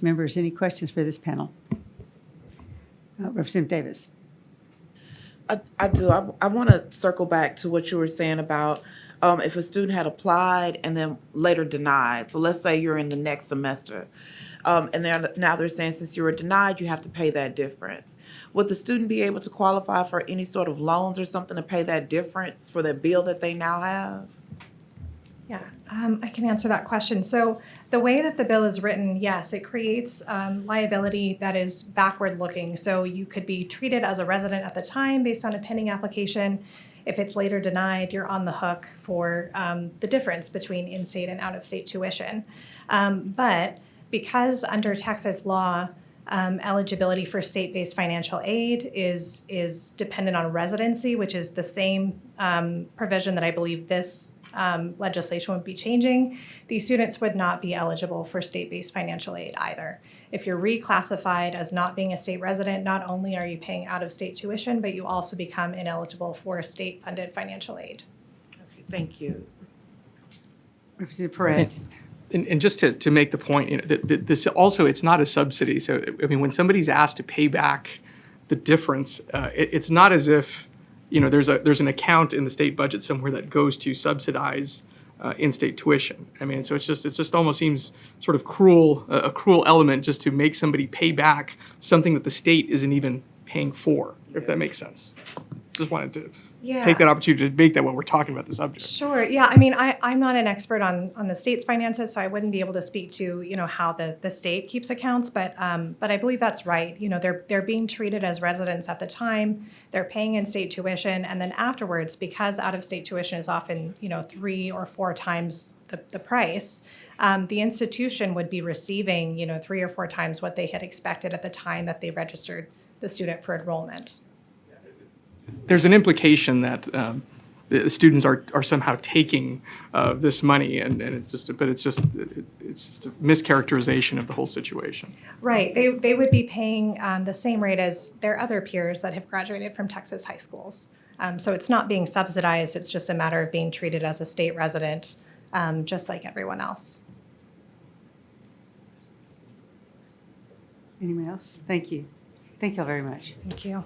Members, any questions for this panel? Representative Davis. I do. I want to circle back to what you were saying about if a student had applied and then later denied. So let's say you're in the next semester, and now they're saying since you were denied, you have to pay that difference. Would the student be able to qualify for any sort of loans or something to pay that difference for the bill that they now have? Yeah, I can answer that question. So the way that the bill is written, yes, it creates liability that is backward looking. So you could be treated as a resident at the time based on a pending application. If it's later denied, you're on the hook for the difference between in-state and out-of-state tuition. But because under Texas law, eligibility for state-based financial aid is dependent on residency, which is the same provision that I believe this legislation would be changing, these students would not be eligible for state-based financial aid either. If you're reclassified as not being a state resident, not only are you paying out-of-state tuition, but you also become ineligible for state-funded financial aid. Okay, thank you. Representative Perez. And just to make the point, this also, it's not a subsidy. So, I mean, when somebody's asked to pay back the difference, it's not as if, there's an account in the state budget somewhere that goes to subsidize in-state tuition. I mean, so it just almost seems sort of cruel, a cruel element just to make somebody pay back something that the state isn't even paying for, if that makes sense. Just wanted to take that opportunity to make that when we're talking about the subject. Sure. Yeah. I mean, I'm not an expert on the state's finances, so I wouldn't be able to speak to how the state keeps accounts. But I believe that's right. They're being treated as residents at the time. They're paying in-state tuition, and then afterwards, because out-of-state tuition is often 3 or 4 times the price, the institution would be receiving 3 or 4 times what they had expected at the time that they registered the student for enrollment. There's an implication that the students are somehow taking this money, and it's just a mischaracterization of the whole situation. Right. They would be paying the same rate as their other peers that have graduated from Texas high schools. So it's not being subsidized. It's just a matter of being treated as a state resident, just like everyone else. Anyone else? Thank you. Thank you all very much. Thank you.